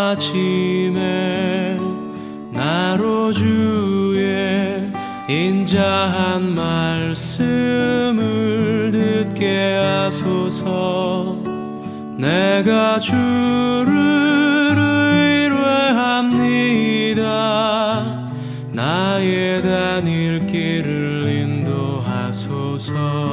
아침에 나로 주의 인자한 말씀을 듣게 하소서. 내가 주를 의뢰합니다. 나의 다닐 길을 인도하소서.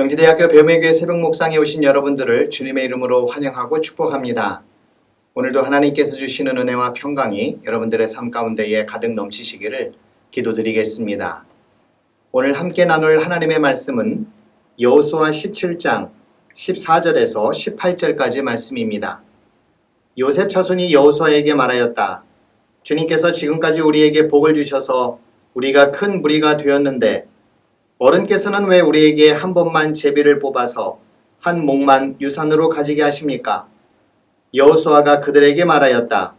명지대학교 배움의교회 새벽목상에 오신 여러분들을 주님의 이름으로 환영하고 축복합니다. 오늘도 하나님께서 주시는 은혜와 평강이 여러분들의 삶 가운데에 가득 넘치시기를 기도드리겠습니다. 오늘 함께 나눌 하나님의 말씀은 여호수아 17장 14절에서 18절까지 말씀입니다. 요셉 자손이 여호수아에게 말하였다. 주님께서 지금까지 우리에게 복을 주셔서 우리가 큰 무리가 되었는데 어른께서는 왜 우리에게 한 번만 제비를 뽑아서 한 몫만 유산으로 가지게 하십니까? 여호수아가 그들에게 말하였다.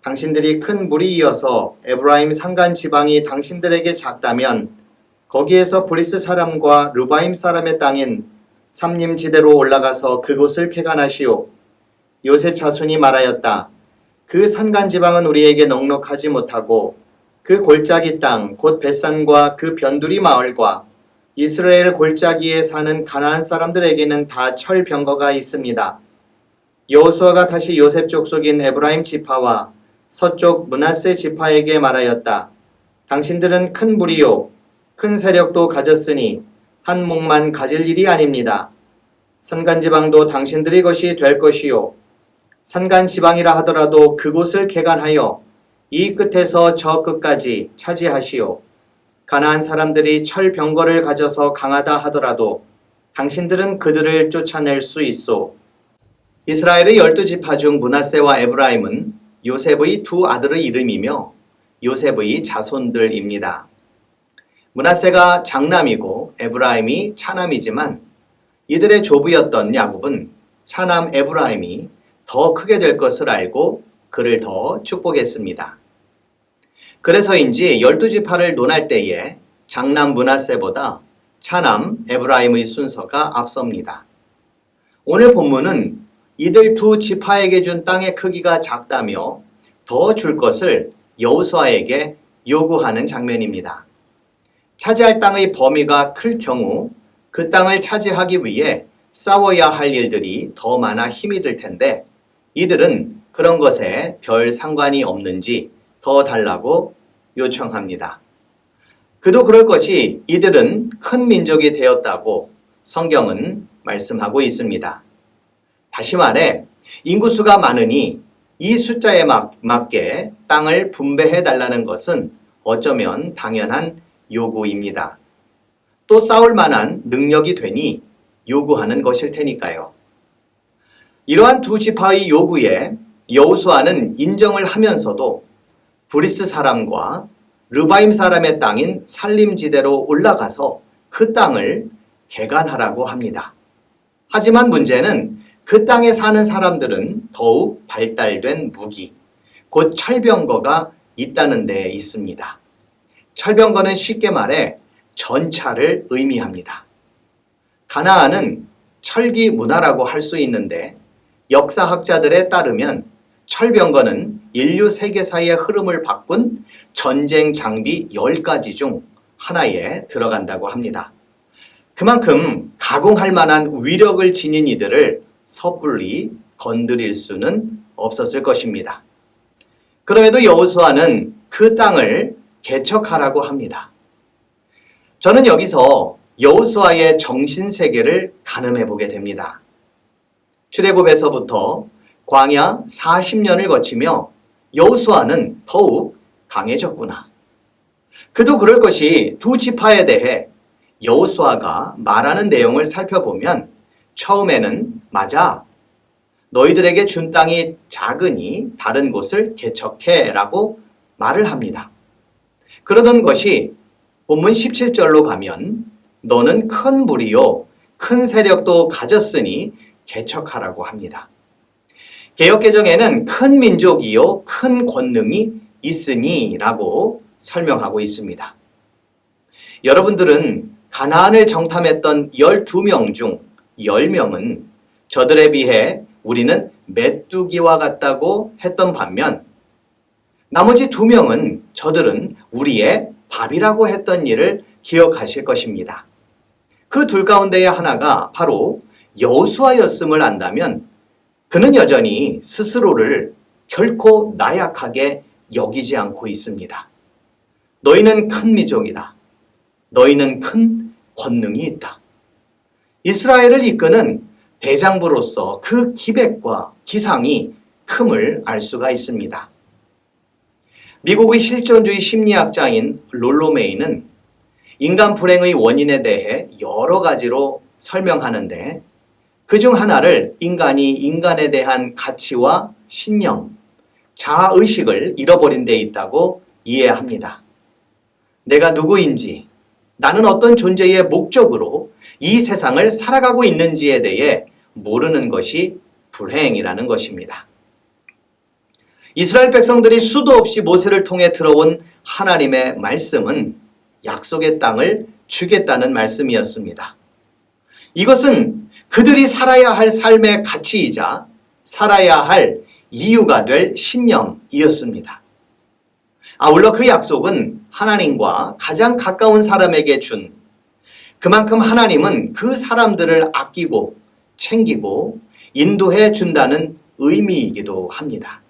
당신들이 큰 무리이어서 에브라임 산간 지방이 당신들에게 작다면 거기에서 브리스 사람과 르바임 사람의 땅인 삼림지대로 올라가서 그곳을 폐간하시오. 요셉 자손이 말하였다. 그 산간 지방은 우리에게 넉넉하지 못하고 그 골짜기 땅 곧 벳산과 그 변두리 마을과 이스라엘 골짜기에 사는 가나안 사람들에게는 다 철병거가 있습니다. 여호수아가 다시 요셉 족속인 에브라임 지파와 서쪽 므낫세 지파에게 말하였다. 당신들은 큰 무리요 큰 세력도 가졌으니 한 몫만 가질 일이 아닙니다. 산간지방도 당신들의 것이 될 것이요 산간지방이라 하더라도 그곳을 개간하여 이 끝에서 저 끝까지 차지하시오. 가나안 사람들이 철병거를 가져서 강하다 하더라도 당신들은 그들을 쫓아낼 수 있소. 이스라엘의 12지파 중 므낫세와 에브라임은 요셉의 두 아들의 이름이며 요셉의 자손들입니다. 므낫세가 장남이고 에브라임이 차남이지만 이들의 조부였던 야곱은 차남 에브라임이 더 크게 될 것을 알고 그를 더 축복했습니다. 그래서인지 12지파를 논할 때에 장남 므낫세보다 차남 에브라임의 순서가 앞섭니다. 오늘 본문은 이들 두 지파에게 준 땅의 크기가 작다며 더 줄 것을 여호수아에게 요구하는 장면입니다. 차지할 땅의 범위가 클 경우 그 땅을 차지하기 위해 싸워야 할 일들이 더 많아 힘이 들 텐데 이들은 그런 것에 별 상관이 없는지 더 달라고 요청합니다. 그도 그럴 것이 이들은 큰 민족이 되었다고 성경은 말씀하고 있습니다. 다시 말해 인구수가 많으니 이 숫자에 맞게 땅을 분배해 달라는 것은 어쩌면 당연한 요구입니다. 또 싸울 만한 능력이 되니 요구하는 것일 테니까요. 이러한 두 지파의 요구에 여호수아는 인정을 하면서도 브리스 사람과 르바임 사람의 땅인 살림지대로 올라가서 그 땅을 개간하라고 합니다. 하지만 문제는 그 땅에 사는 사람들은 더욱 발달된 무기, 곧 철병거가 있다는 데 있습니다. 철병거는 쉽게 말해 전차를 의미합니다. 가나안은 철기 문화라고 할 수 있는데 역사학자들에 따르면 철병거는 인류 세계사의 흐름을 바꾼 전쟁 장비 10가지 중 하나에 들어간다고 합니다. 그만큼 가공할 만한 위력을 지닌 이들을 섣불리 건드릴 수는 없었을 것입니다. 그럼에도 여호수아는 그 땅을 개척하라고 합니다. 저는 여기서 여호수아의 정신세계를 가늠해 보게 됩니다. 출애굽에서부터 광야 40년을 거치며 여호수아는 더욱 강해졌구나. 그도 그럴 것이 두 지파에 대해 여호수아가 말하는 내용을 살펴보면 처음에는 맞아, 너희들에게 준 땅이 작으니 다른 곳을 개척해 라고 말을 합니다. 그러던 것이 본문 17절로 가면 너는 큰 무리요 큰 세력도 가졌으니 개척하라고 합니다. 개역개정에는 큰 민족이요 큰 권능이 있으니 라고 설명하고 있습니다. 여러분들은 가나안을 정탐했던 12명 중 10명은 저들에 비해 우리는 메뚜기와 같다고 했던 반면 나머지 2명은 저들은 우리의 밥이라고 했던 일을 기억하실 것입니다. 그 둘 가운데의 하나가 바로 여호수아였음을 안다면 그는 여전히 스스로를 결코 나약하게 여기지 않고 있습니다. 너희는 큰 민족이다. 너희는 큰 권능이 있다. 이스라엘을 이끄는 대장부로서 그 기백과 기상이 큼을 알 수가 있습니다. 미국의 실존주의 심리학자인 롤로 메이는 인간 불행의 원인에 대해 여러 가지로 설명하는데 그중 하나를 인간이 인간에 대한 가치와 신념, 자아의식을 잃어버린 데 있다고 이해합니다. 내가 누구인지, 나는 어떤 존재의 목적으로 이 세상을 살아가고 있는지에 대해 모르는 것이 불행이라는 것입니다. 이스라엘 백성들이 수도 없이 모세를 통해 들어온 하나님의 말씀은 약속의 땅을 주겠다는 말씀이었습니다. 이것은 그들이 살아야 할 삶의 가치이자 살아야 할 이유가 될 신념이었습니다. 아울러 그 약속은 하나님과 가장 가까운 사람에게 준 그만큼 하나님은 그 사람들을 아끼고 챙기고 인도해 준다는 의미이기도 합니다.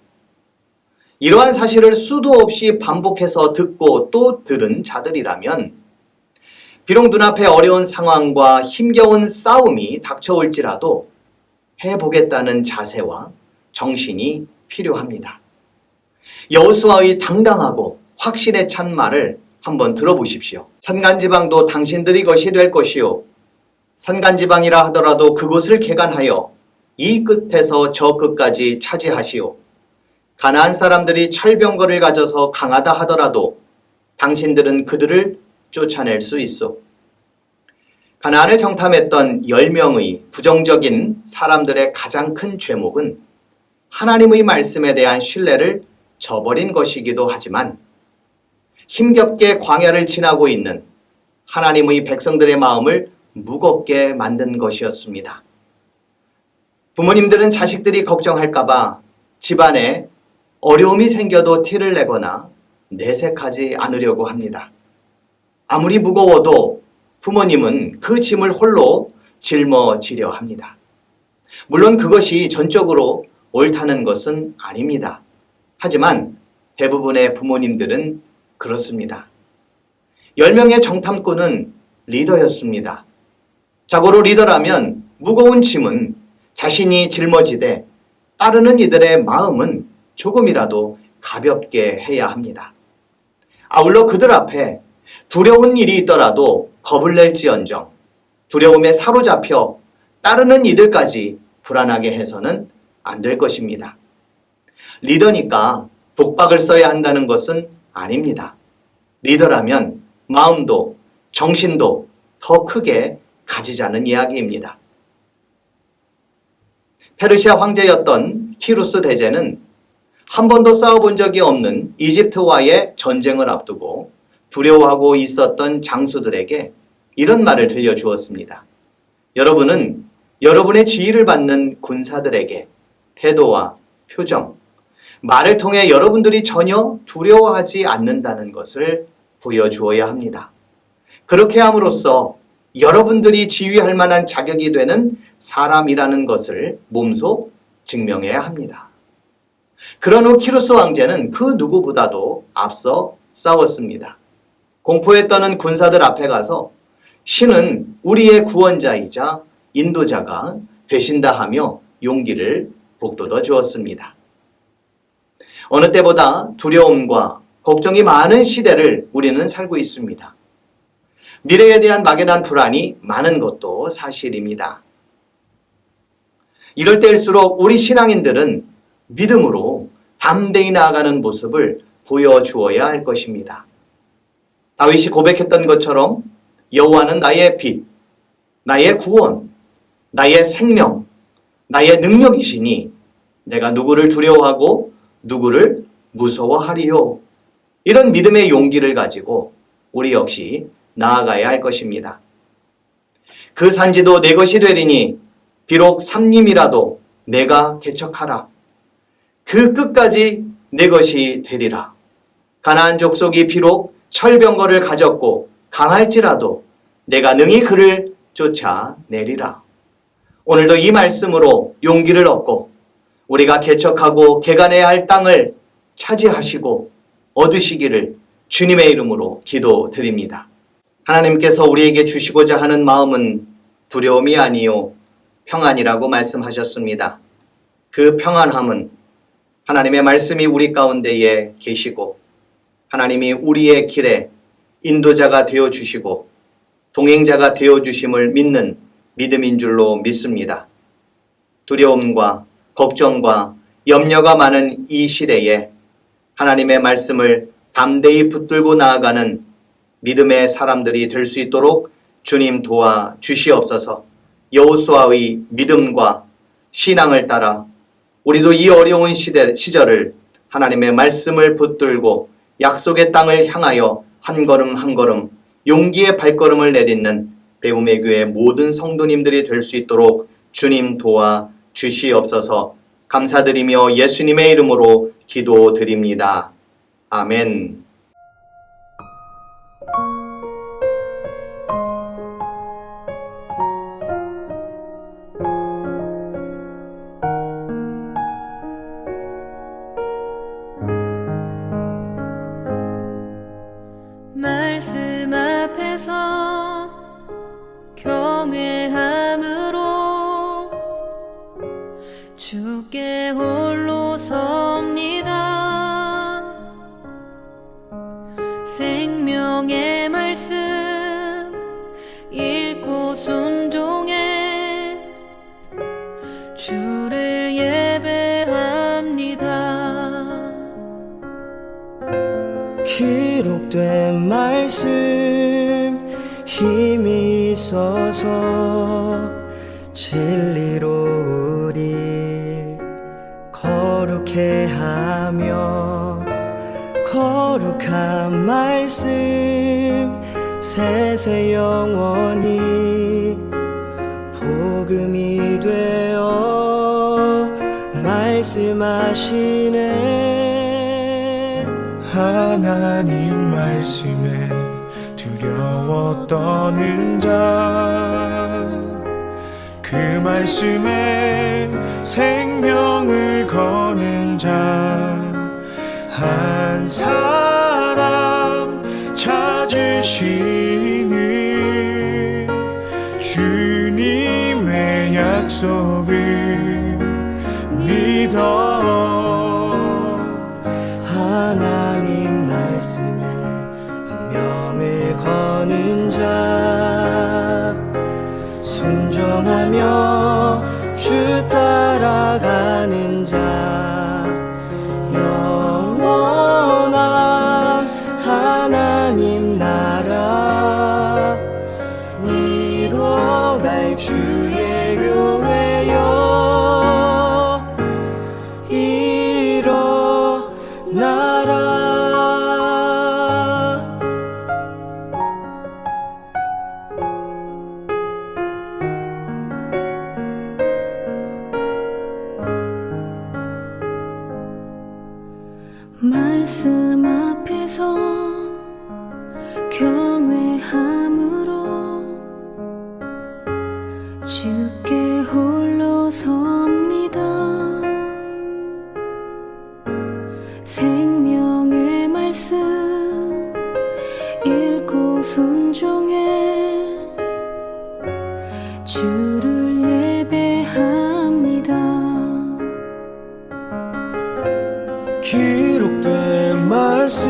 이러한 사실을 수도 없이 반복해서 듣고 또 들은 자들이라면 비록 눈앞에 어려운 상황과 힘겨운 싸움이 닥쳐올지라도 해보겠다는 자세와 정신이 필요합니다. 여호수아의 당당하고 확신에 찬 말을 한번 들어보십시오. 산간지방도 당신들이 것이 될 것이요 산간지방이라 하더라도 그곳을 개간하여 이 끝에서 저 끝까지 차지하시오. 가나안 사람들이 철병거를 가져서 강하다 하더라도 당신들은 그들을 쫓아낼 수 있어. 가나안을 정탐했던 10명의 부정적인 사람들의 가장 큰 죄목은 하나님의 말씀에 대한 신뢰를 저버린 것이기도 하지만 힘겹게 광야를 지나고 있는 하나님의 백성들의 마음을 무겁게 만든 것이었습니다. 부모님들은 자식들이 걱정할까봐 집안에 어려움이 생겨도 티를 내거나 내색하지 않으려고 합니다. 아무리 무거워도 부모님은 그 짐을 홀로 짊어지려 합니다. 물론 그것이 전적으로 옳다는 것은 아닙니다. 하지만 대부분의 부모님들은 그렇습니다. 10명의 정탐꾼은 리더였습니다. 자고로 리더라면 무거운 짐은 자신이 짊어지되 따르는 이들의 마음은 조금이라도 가볍게 해야 합니다. 아울러 그들 앞에 두려운 일이 있더라도 겁을 낼지언정 두려움에 사로잡혀 따르는 이들까지 불안하게 해서는 안 될 것입니다. 리더니까 독박을 써야 한다는 것은 아닙니다. 리더라면 마음도 정신도 더 크게 가지자는 이야기입니다. 페르시아 황제였던 키루스 대제는 한 번도 싸워본 적이 없는 이집트와의 전쟁을 앞두고 두려워하고 있었던 장수들에게 이런 말을 들려주었습니다. 여러분은 여러분의 지휘를 받는 군사들에게 태도와 표정, 말을 통해 여러분들이 전혀 두려워하지 않는다는 것을 보여주어야 합니다. 그렇게 함으로써 여러분들이 지휘할 만한 자격이 되는 사람이라는 것을 몸소 증명해야 합니다. 그런 후 키루스 황제는 그 누구보다도 앞서 싸웠습니다. 공포에 떠는 군사들 앞에 가서 신은 우리의 구원자이자 인도자가 되신다 하며 용기를 북돋워 주었습니다. 어느 때보다 두려움과 걱정이 많은 시대를 우리는 살고 있습니다. 미래에 대한 막연한 불안이 많은 것도 사실입니다. 이럴 때일수록 우리 신앙인들은 믿음으로 담대히 나아가는 모습을 보여주어야 할 것입니다. 다윗이 고백했던 것처럼 여호와는 나의 빛, 나의 구원, 나의 생명, 나의 능력이시니 내가 누구를 두려워하고 누구를 무서워하리요. 이런 믿음의 용기를 가지고 우리 역시 나아가야 할 것입니다. 그 산지도 내 것이 되리니 비록 삼림이라도 내가 개척하라. 그 끝까지 내 것이 되리라. 가나안 족속이 비록 철병거를 가졌고 강할지라도 내가 능히 그를 쫓아내리라. 오늘도 이 말씀으로 용기를 얻고 우리가 개척하고 개간해야 할 땅을 차지하시고 얻으시기를 주님의 이름으로 기도드립니다. 하나님께서 우리에게 주시고자 하는 마음은 두려움이 아니요 평안이라고 말씀하셨습니다. 그 평안함은 하나님의 말씀이 우리 가운데에 계시고 하나님이 우리의 길에 인도자가 되어주시고 동행자가 되어주심을 믿는 믿음인 줄로 믿습니다. 두려움과 걱정과 염려가 많은 이 시대에 하나님의 말씀을 담대히 붙들고 나아가는 믿음의 사람들이 될 수 있도록 주님 도와 주시옵소서. 여호수아의 믿음과 신앙을 따라 우리도 이 어려운 시절을 하나님의 말씀을 붙들고 약속의 땅을 향하여 한 걸음 한 걸음 용기의 발걸음을 내딛는 배움의 교회 모든 성도님들이 될 수 있도록 주님 도와 주시옵소서. 감사드리며 예수님의 이름으로 기도드립니다. 아멘. 말씀 앞에서 경외함으로 주께 홀로 섭니다. 생명의 말씀 읽고 순종해 주 힘이 있어서 진리로 우리 거룩해 하며 거룩한 말씀 세세 영원히 복음이 되어 말씀하시네. 하나님 말씀에 두려워 떠는 자, 그 말씀에 생명을 거는 자, 한 사람 찾으시는 주님의 약속을 믿어. 하나님 말씀에 운명을 거는 자, 순종하며 주 따라가는 자, 영원한 하나님 나라 이뤄갈 주의 교회여 일어나라. 말씀 앞에서 경외함으로 주께 홀로 섭니다. 생명의 말씀 읽고 순종해 주를 예배합니다. 기록된 말씀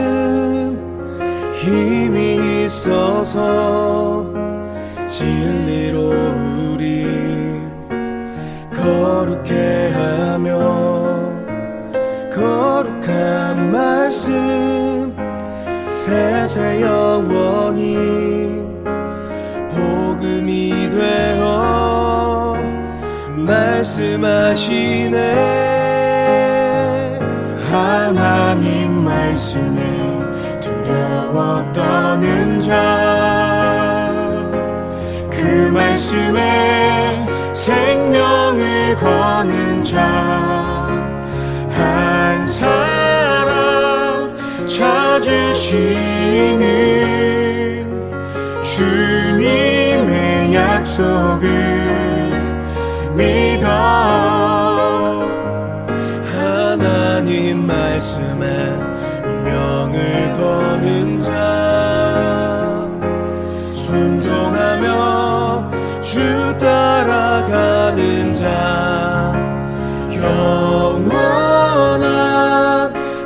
힘이 있어서 진리로 우리 거룩해 하며 거룩한 말씀 세세 영원히 복음이 되어 말씀하시네. 하나님 말씀에 두려워 떠는 자, 그 말씀에 생명을 거는 자, 한 사람 찾으시는 주님의 약속을 믿어. 하나님 말씀에 운명을 거는 자, 순종하며 주 따라가는 자, 영원한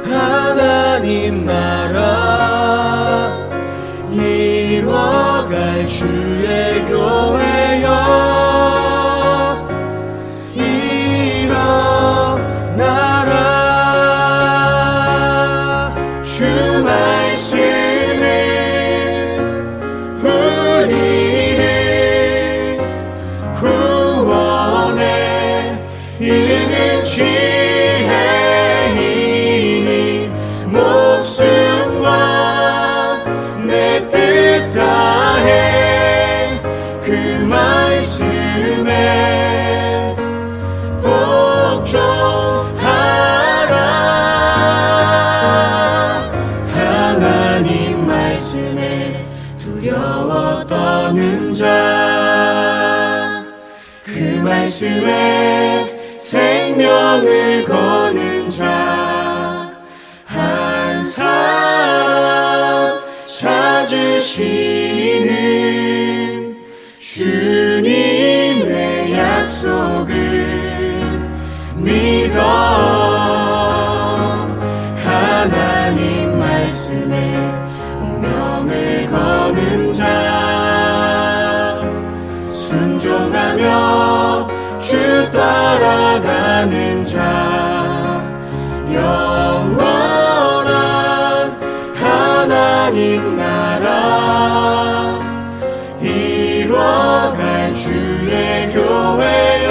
하나님 나라 이뤄갈 주의 교회여 주 말씀은 우리를 구원에 이르는 지혜이니 목숨과 내 뜻 다해 그 말씀에 복종하라. 하나님 말씀에 두려워 떠는 자, 그 말씀에 생명을 거는 자, 한 사람 찾으시는 주님의 약속을 믿어. 하나님 말씀에 운명을 거는 자, 순종하며 주 따라가는 자, 영원한 하나님 나라 이루어갈 주의 교회여